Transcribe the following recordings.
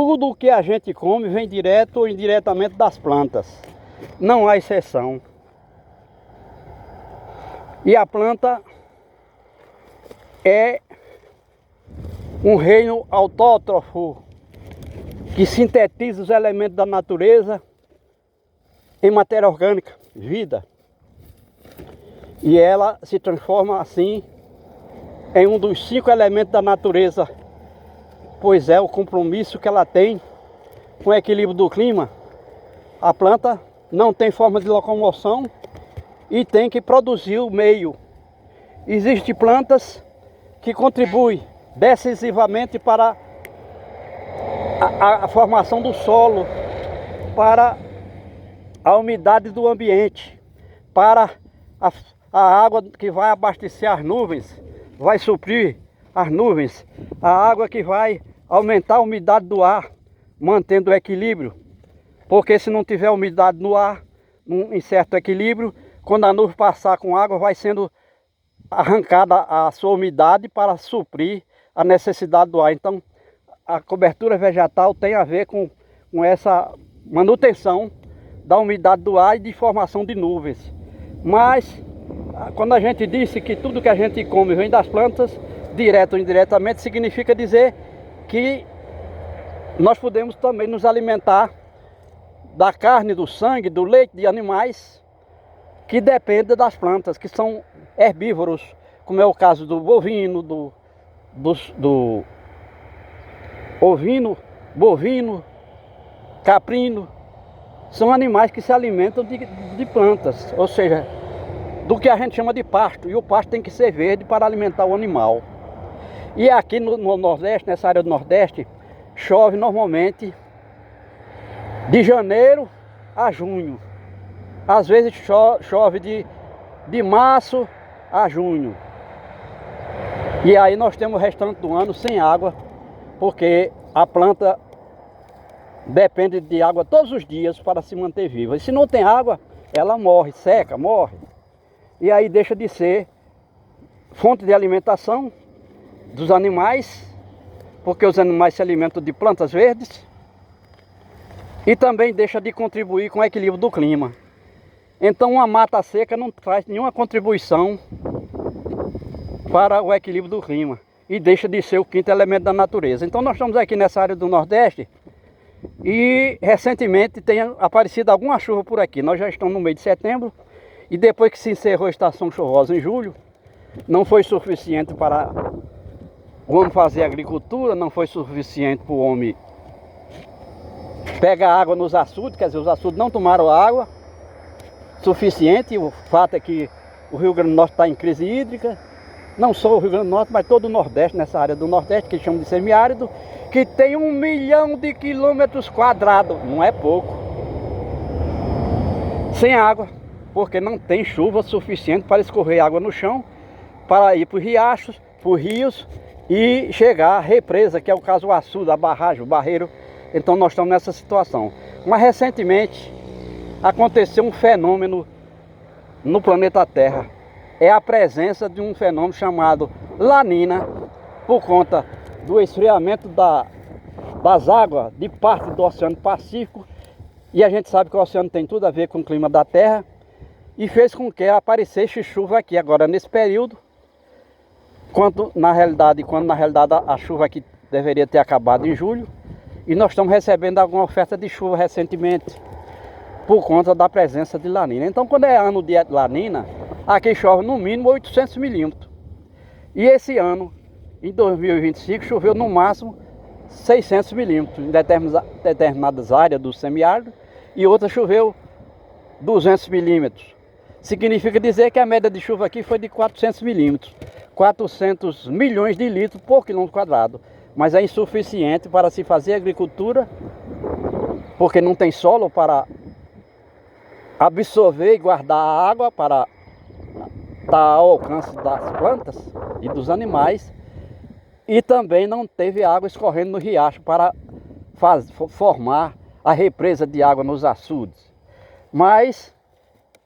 Tudo que a gente come vem direto ou indiretamente das plantas. Não há exceção. E a planta é um reino autótrofo que sintetiza os elementos da natureza em matéria orgânica, vida. E ela se transforma assim em um dos 5 elementos da natureza, pois é o compromisso que ela tem com o equilíbrio do clima. A planta não tem forma de locomoção e tem que produzir o meio. Existem plantas que contribuem decisivamente para a formação do solo, para a umidade do ambiente, para a água que vai abastecer as nuvens, vai suprir as nuvens, a água que vai aumentar a umidade do ar, mantendo o equilíbrio. Porque se não tiver umidade no ar, em certo equilíbrio, quando a nuvem passar com água, vai sendo arrancada a sua umidade para suprir a necessidade do ar. Então, a cobertura vegetal tem a ver com essa manutenção da umidade do ar e de formação de nuvens. Mas, quando a gente disse que tudo que a gente come vem das plantas, direto ou indiretamente, significa dizer que nós podemos também nos alimentar da carne, do sangue, do leite de animais que dependem das plantas, que são herbívoros, como é o caso do bovino, do ovino, bovino, caprino. São animais que se alimentam de plantas, ou seja, do que a gente chama de pasto. E o pasto tem que ser verde para alimentar o animal. E aqui no Nordeste, nessa área do Nordeste, chove normalmente de janeiro a junho. Às vezes chove de março a junho. E aí nós temos o restante do ano sem água, porque a planta depende de água todos os dias para se manter viva. E se não tem água, ela morre, seca, morre. E aí deixa de ser fonte de alimentação dos animais, porque os animais se alimentam de plantas verdes, e também deixa de contribuir com o equilíbrio do clima. Então uma mata seca não traz nenhuma contribuição para o equilíbrio do clima e deixa de ser o 5º elemento da natureza. Então nós estamos aqui nessa área do Nordeste e recentemente tem aparecido alguma chuva por aqui. Nós já estamos no mês de setembro e depois que se encerrou a estação chuvosa em julho, não foi suficiente para o homem fazer agricultura, não foi suficiente para o homem pegar água nos açudes, quer dizer, os açudes não tomaram água suficiente. O fato é que o Rio Grande do Norte está em crise hídrica, não só o Rio Grande do Norte, mas todo o Nordeste, nessa área do Nordeste, que eles chamam de semiárido, que tem 1 milhão de quilômetros quadrados, não é pouco, sem água, porque não tem chuva suficiente para escorrer água no chão, para ir para os riachos, para os rios e chegar à represa, que é o caso do açude, a barragem, o barreiro. Então nós estamos nessa situação. Mas recentemente aconteceu um fenômeno no planeta Terra. É a presença de um fenômeno chamado La Nina, por conta do esfriamento das águas de parte do Oceano Pacífico. E a gente sabe que o oceano tem tudo a ver com o clima da Terra. E fez com que aparecesse chuva aqui agora nesse período, quando na realidade a chuva aqui deveria ter acabado em julho. E nós estamos recebendo alguma oferta de chuva recentemente, por conta da presença de La Nina. Então, quando é ano de La Nina, aqui chove no mínimo 800 milímetros. E esse ano, em 2025, choveu no máximo 600 milímetros em determinadas áreas do semiárido, e outras choveu 200 milímetros. Significa dizer que a média de chuva aqui foi de 400 milímetros, 400 milhões de litros por quilômetro quadrado. Mas é insuficiente para se fazer agricultura, porque não tem solo para absorver e guardar a água para estar ao alcance das plantas e dos animais. E também não teve água escorrendo no riacho para formar a represa de água nos açudes. Mas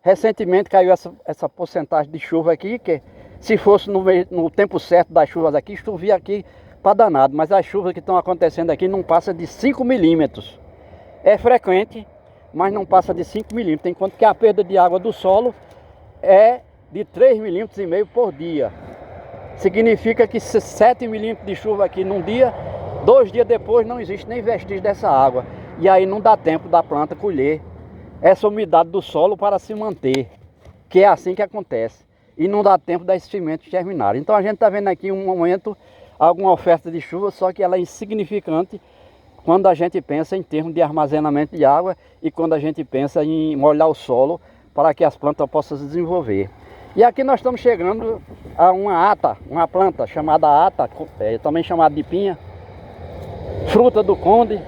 recentemente caiu essa porcentagem de chuva aqui, que se fosse no tempo certo das chuvas aqui, chovia aqui para danado, mas as chuvas que estão acontecendo aqui não passam de 5 milímetros. É frequente, mas não passa de 5 milímetros, enquanto que a perda de água do solo é de 3,5 milímetros por dia. Significa que 7 milímetros de chuva aqui num dia, 2 dias depois não existe nem vestígio dessa água. E aí não dá tempo da planta colher essa umidade do solo para se manter, que é assim que acontece. E não dá tempo das sementes germinarem. Então a gente está vendo aqui um momento, alguma oferta de chuva, só que ela é insignificante quando a gente pensa em termos de armazenamento de água e quando a gente pensa em molhar o solo para que as plantas possam se desenvolver. E aqui nós estamos chegando a uma planta chamada ata, também chamada de pinha, fruta do conde,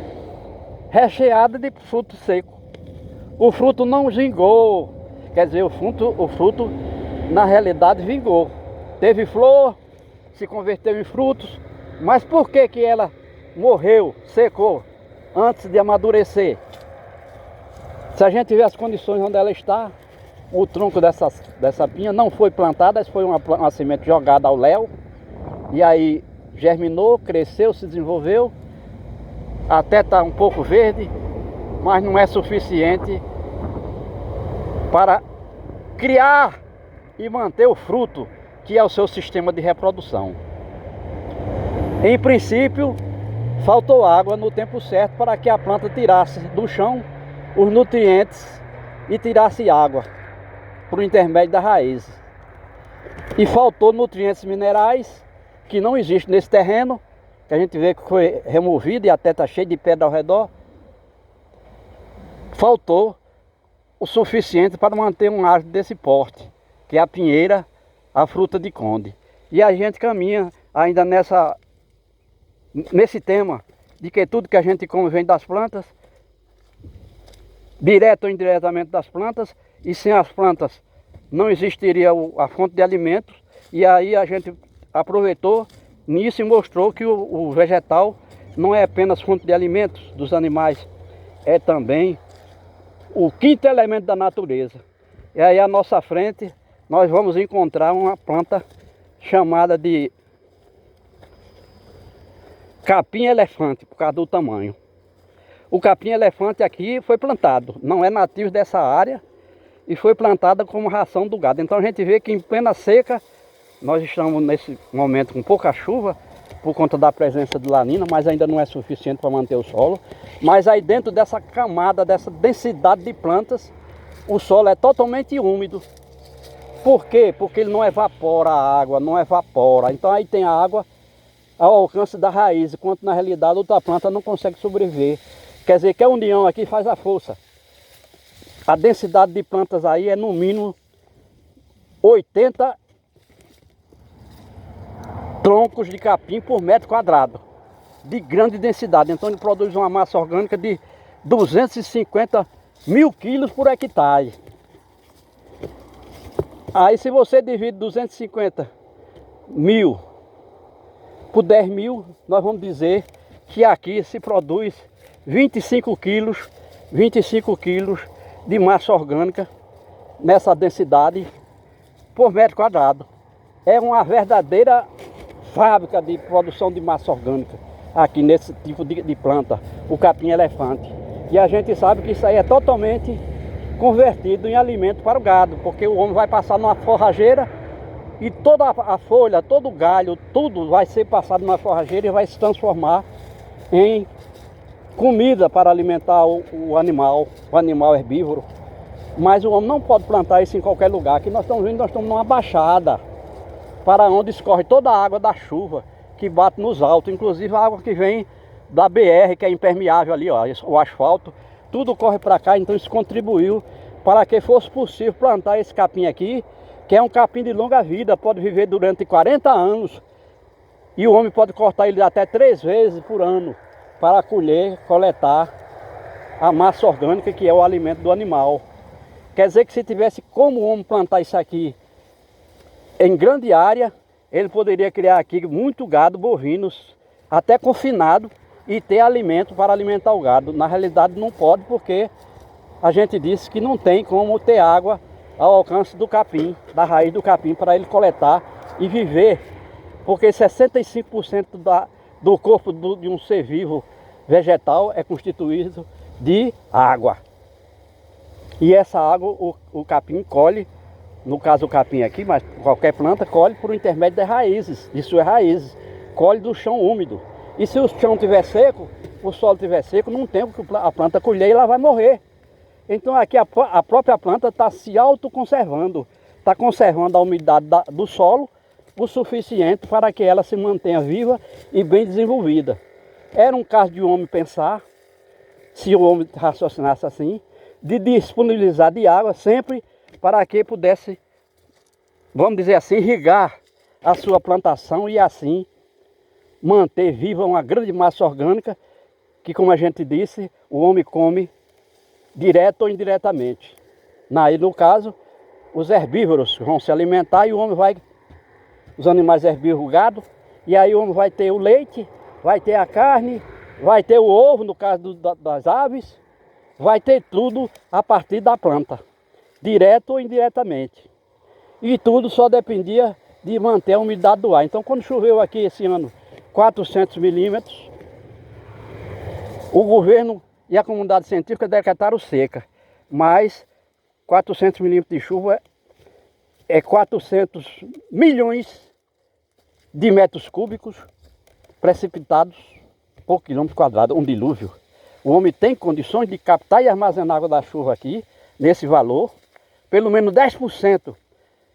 recheada de fruto seco. O fruto não vingou, quer dizer, o fruto na realidade vingou. Teve flor, se converteu em frutos, mas por que que ela morreu, secou, antes de amadurecer? Se a gente vê as condições onde ela está, o tronco dessa pinha não foi plantada, essa foi uma semente jogada ao léu, e aí germinou, cresceu, se desenvolveu, até está um pouco verde, mas não é suficiente para criar e manter o fruto, que é o seu sistema de reprodução. Em princípio, faltou água no tempo certo para que a planta tirasse do chão os nutrientes e tirasse água por intermédio da raiz. E faltou nutrientes minerais que não existem nesse terreno, que a gente vê que foi removido e até está cheio de pedra ao redor. Faltou o suficiente para manter um árvore desse porte, que é a pinheira, a fruta de conde. E a gente caminha ainda nesse tema de que tudo que a gente come vem das plantas, direto ou indiretamente das plantas, e sem as plantas não existiria a fonte de alimentos. E aí a gente aproveitou nisso e mostrou que o vegetal não é apenas fonte de alimentos dos animais, é também o quinto elemento da natureza. E aí à nossa frente nós vamos encontrar uma planta chamada de capim-elefante, por causa do tamanho. O capim-elefante aqui foi plantado, não é nativo dessa área, e foi plantada como ração do gado. Então a gente vê que em plena seca, nós estamos nesse momento com pouca chuva, por conta da presença de lanina, mas ainda não é suficiente para manter o solo. Mas aí dentro dessa camada, dessa densidade de plantas, o solo é totalmente úmido. Por quê? Porque ele não evapora a água, não evapora. Então aí tem a água ao alcance da raiz, enquanto na realidade outra planta não consegue sobreviver. Quer dizer que a união aqui faz a força. A densidade de plantas aí é no mínimo 80 troncos de capim por metro quadrado, de grande densidade. Então ele produz uma massa orgânica de 250 mil quilos por hectare. Aí se você divide 250 mil por 10 mil, nós vamos dizer que aqui se produz 25 quilos de massa orgânica nessa densidade por metro quadrado. É uma verdadeira fábrica de produção de massa orgânica aqui nesse tipo de planta, o capim-elefante. E a gente sabe que isso aí é totalmente convertido em alimento para o gado, porque o homem vai passar numa forrageira e toda a folha, todo o galho, tudo vai ser passado numa forrageira e vai se transformar em comida para alimentar o animal herbívoro. Mas o homem não pode plantar isso em qualquer lugar. Aqui nós estamos vendo, nós estamos numa baixada, para onde escorre toda a água da chuva que bate nos altos, inclusive a água que vem da BR, que é impermeável ali, ó, o asfalto, tudo corre para cá. Então isso contribuiu para que fosse possível plantar esse capim aqui, que é um capim de longa vida, pode viver durante 40 anos, e o homem pode cortar ele até 3 vezes por ano, para colher, coletar a massa orgânica, que é o alimento do animal. Quer dizer que se tivesse como o homem plantar isso aqui em grande área, ele poderia criar aqui muito gado, bovinos, até confinado, e ter alimento para alimentar o gado. Na realidade não pode, porque a gente disse que não tem como ter água ao alcance do capim, da raiz do capim, para ele coletar e viver, porque 65% do corpo de um ser vivo vegetal é constituído de água. E essa água o capim colhe, no caso o capim aqui, mas qualquer planta colhe por intermédio das raízes, de suas raízes, colhe do chão úmido. E se o chão estiver seco, o solo estiver seco, não tem que a planta colher e ela vai morrer. Então aqui a própria planta está se autoconservando, está conservando a umidade do solo o suficiente para que ela se mantenha viva e bem desenvolvida. Era um caso de o homem pensar, se o homem raciocinasse assim, de disponibilizar de água sempre para que pudesse, vamos dizer assim, irrigar a sua plantação e assim manter viva uma grande massa orgânica que, como a gente disse, o homem come direto ou indiretamente. Aí, no caso, os herbívoros vão se alimentar e o homem vai, os animais herbívoros, o gado, e aí o homem vai ter o leite, vai ter a carne, vai ter o ovo, no caso das aves, vai ter tudo a partir da planta, direto ou indiretamente. E tudo só dependia de manter a umidade do ar. Então, quando choveu aqui esse ano 400 milímetros, o governo e a comunidade científica decretaram seca, mas 400 milímetros de chuva é 400 milhões de metros cúbicos precipitados por quilômetro quadrado, um dilúvio. O homem tem condições de captar e armazenar água da chuva aqui, nesse valor, pelo menos 10%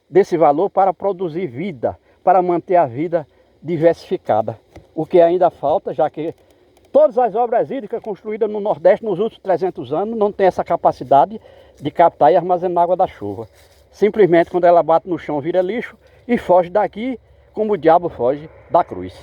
desse valor para produzir vida, para manter a vida diversificada. O que ainda falta, já que todas as obras hídricas construídas no Nordeste nos últimos 300 anos não têm essa capacidade de captar e armazenar água da chuva. Simplesmente quando ela bate no chão vira lixo e foge daqui como o diabo foge da cruz.